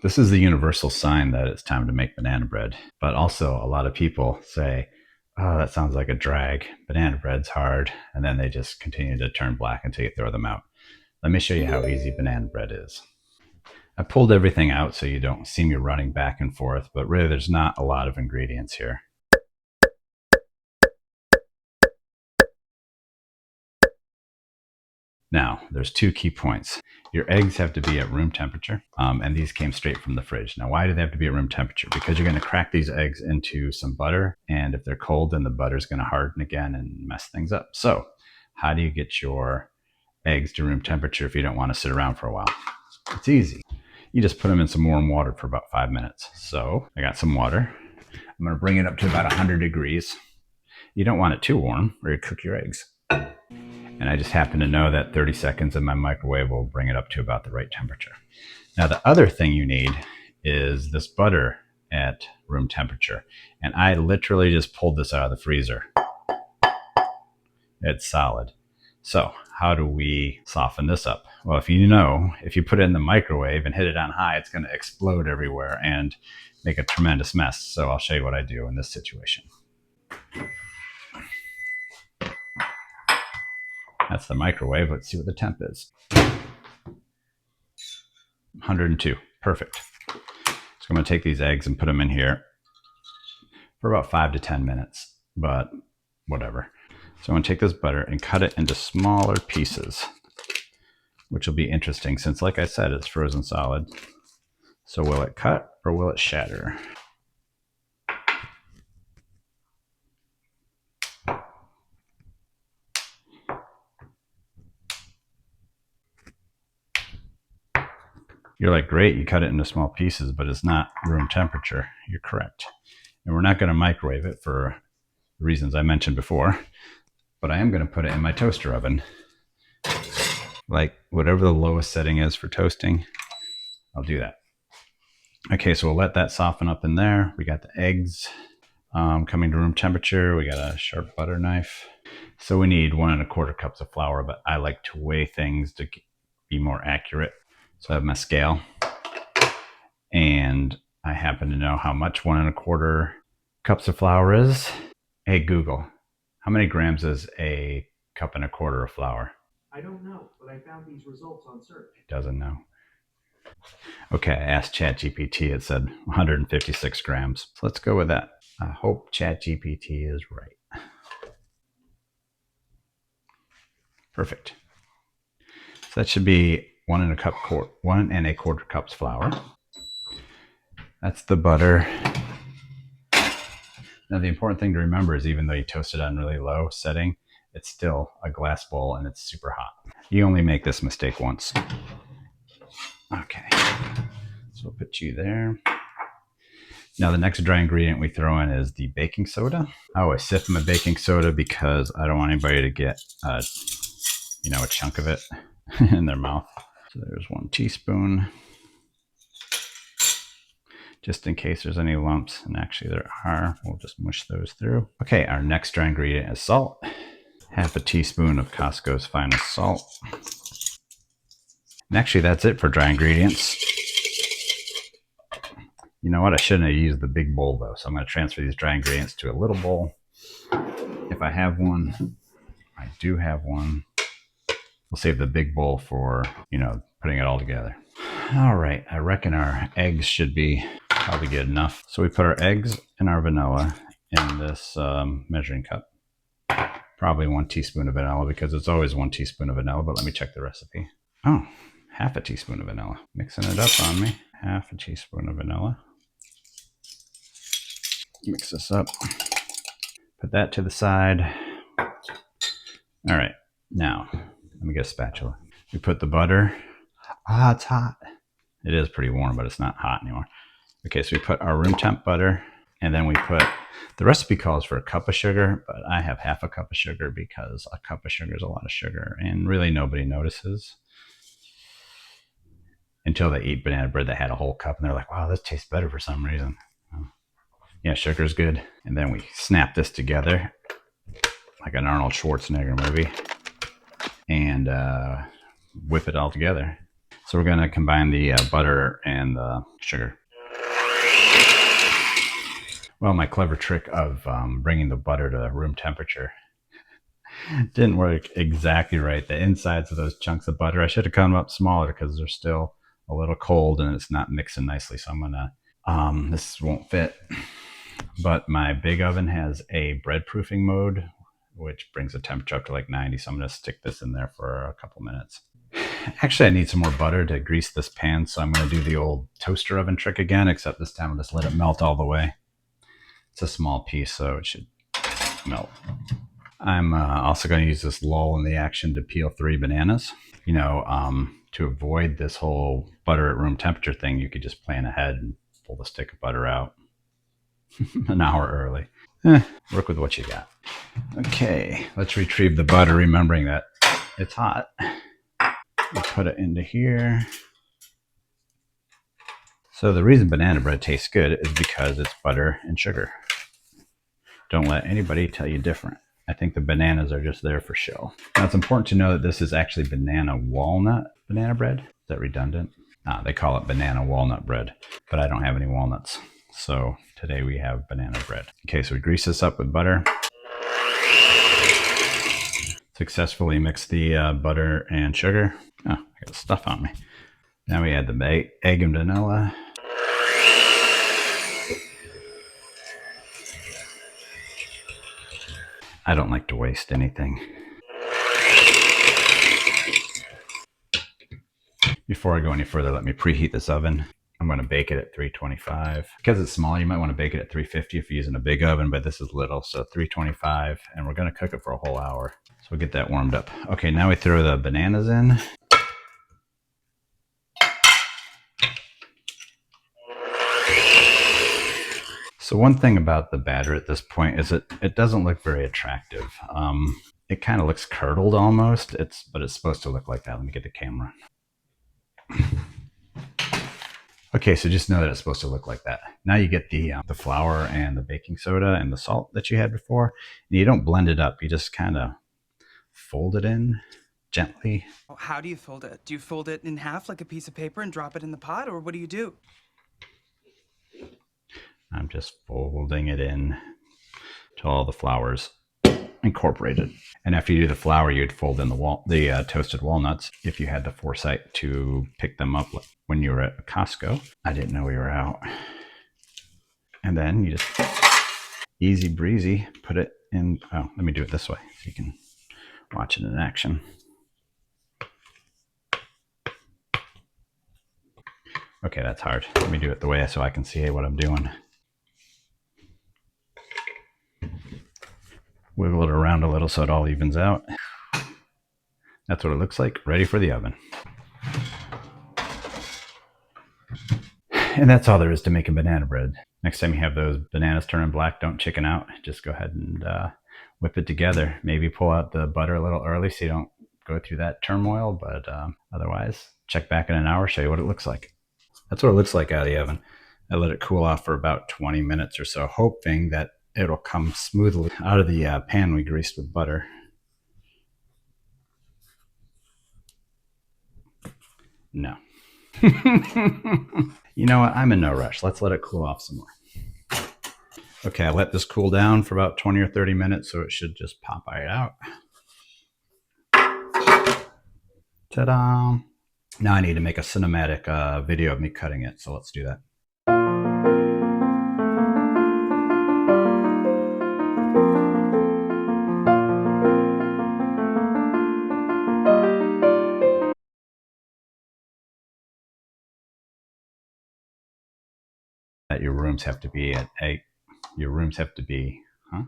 This is the universal sign that it's time to make banana bread. But also a lot of people say, oh, that sounds like a drag. Banana bread's hard. And then they just continue to turn black until you throw them out. Let me show you how easy banana bread is. I pulled everything out so you don't see me running back and forth, but really there's not a lot of ingredients here. Now, there's two key points. Your eggs have to be at room temperature, and these came straight from the fridge. Now, why do they have to be at room temperature? Because you're going to crack these eggs into some butter, and if they're cold, then the butter's going to harden again and mess things up. So, how do you get your eggs to room temperature if you don't want to sit around for a while? It's easy. You just put them in some warm water for about 5 minutes. So, I got some water. I'm going to bring it up to about 100 degrees. You don't want it too warm, or you cook your eggs. And I just happen to know that 30 seconds in my microwave will bring it up to about the right temperature. Now, the other thing you need is this butter at room temperature. And I literally just pulled this out of the freezer. It's solid. So how do we soften this up? Well, if you put it in the microwave and hit it on high, it's going to explode everywhere and make a tremendous mess. So I'll show you what I do in this situation. That's the microwave. Let's see what the temp is. 102. Perfect. So I'm going to take these eggs and put them in here for about 5 to 10 minutes, but whatever. So I'm going to take this butter and cut it into smaller pieces, which will be interesting since, like I said, it's frozen solid. So will it cut or will it shatter? You're like, great, you cut it into small pieces, but it's not room temperature. You're correct. And we're not going to microwave it for the reasons I mentioned before, but I am going to put it in my toaster oven. Like whatever the lowest setting is for toasting, I'll do that. Okay, so we'll let that soften up in there. We got the eggs coming to room temperature. We got a sharp butter knife. So we need 1 1/4 cups of flour, but I like to weigh things to be more accurate. So I have my scale, and I happen to know how much 1 1/4 cups of flour is. Hey Google, how many grams is a 1 1/4 cups of flour? I don't know, but I found these results on search. It doesn't know. Okay, I asked ChatGPT. It said 156 grams. So let's go with that. I hope ChatGPT is right. Perfect. So that should be 1 1/4 cups flour. That's the butter. Now the important thing to remember is even though you toast it on really low setting, it's still a glass bowl and it's super hot. You only make this mistake once. Okay, so we'll put you there. Now the next dry ingredient we throw in is the baking soda. I always sift my baking soda because I don't want anybody to get a chunk of it in their mouth. So there's 1 teaspoon, just in case there's any lumps, and actually there are. We'll just mush those through. Okay, our next dry ingredient is salt. 1/2 teaspoon of Costco's finest salt. And actually that's it for dry ingredients. You know what, I shouldn't have used the big bowl though, so I'm going to transfer these dry ingredients to a little bowl. If I have one, I do have one. We'll save the big bowl for, putting it all together. All right, I reckon our eggs should be probably good enough. So we put our eggs and our vanilla in this measuring cup. Probably 1 teaspoon of vanilla because it's always 1 teaspoon of vanilla, but let me check the recipe. Oh, 1/2 teaspoon of vanilla. Mixing it up on me. 1/2 teaspoon of vanilla. Mix this up. Put that to the side. All right, now let me get a spatula. We put the butter. It's hot. It is pretty warm, but it's not hot anymore. Okay, so we put our room temp butter, and then we put, the recipe calls for 1 cup of sugar, but I have 1/2 cup of sugar because 1 cup of sugar is a lot of sugar, and really nobody notices until they eat banana bread that had a whole cup, and they're like, wow, this tastes better for some reason. Yeah, sugar's good. And then we snap this together like an Arnold Schwarzenegger movie and whip it all together. So we're going to combine the butter and the sugar. Well, my clever trick of bringing the butter to room temperature didn't work exactly right. The insides of those chunks of butter, I should have come up smaller because they're still a little cold and it's not mixing nicely. So I'm gonna, this won't fit. But my big oven has a bread proofing mode, which brings the temperature up to like 90. So I'm gonna stick this in there for a couple minutes. Actually, I need some more butter to grease this pan. So I'm gonna do the old toaster oven trick again, except this time I'll just let it melt all the way. It's a small piece, so it should melt. I'm also going to use this lull in the action to peel 3 bananas. You know, to avoid this whole butter at room temperature thing, you could just plan ahead and pull the stick of butter out an hour early. Work with what you got. Okay, let's retrieve the butter, remembering that it's hot. We put it into here. So the reason banana bread tastes good is because it's butter and sugar. Don't let anybody tell you different. I think the bananas are just there for show. Now it's important to know that this is actually banana walnut banana bread. Is that redundant? They call it banana walnut bread, but I don't have any walnuts. So today we have banana bread. Okay, so we grease this up with butter. Successfully mix the butter and sugar. Oh, I got stuff on me. Now we add the egg and vanilla. I don't like to waste anything. Before I go any further, let me preheat this oven. I'm going to bake it at 325. Because it's small, you might want to bake it at 350 if you're using a big oven, but this is little, so 325, and we're going to cook it for a whole hour. So we'll get that warmed up. Okay, now we throw the bananas in. So one thing about the batter at this point is it doesn't look very attractive. It kind of looks curdled almost, but it's supposed to look like that. Let me get the camera. Okay, so just know that it's supposed to look like that. Now you get the flour and the baking soda and the salt that you had before, and you don't blend it up. You just kind of fold it in gently. How do you fold it? Do you fold it in half like a piece of paper and drop it in the pot, or what do you do? I'm just folding it in till all the flour's incorporated. And after you do the flour, you'd fold in the toasted walnuts if you had the foresight to pick them up when you were at Costco. I didn't know we were out. And then you just easy breezy put it in. Oh, let me do it this way so you can watch it in action. Okay, that's hard. Let me do it the way so I can see what I'm doing. Wiggle it around a little so it all evens out. That's what it looks like, ready for the oven. And that's all there is to making banana bread. Next time you have those bananas turning black, don't chicken out. Just go ahead and whip it together. Maybe pull out the butter a little early so you don't go through that turmoil, but otherwise, check back in an hour, show you what it looks like. That's what it looks like out of the oven. I let it cool off for about 20 minutes or so, hoping that it'll come smoothly out of the pan we greased with butter. No. You know what? I'm in no rush. Let's let it cool off some more. Okay, I let this cool down for about 20 or 30 minutes, so it should just pop right out. Ta-da! Now I need to make a cinematic video of me cutting it, so let's do that. That your rooms have to be at 8. Your rooms have to be, huh?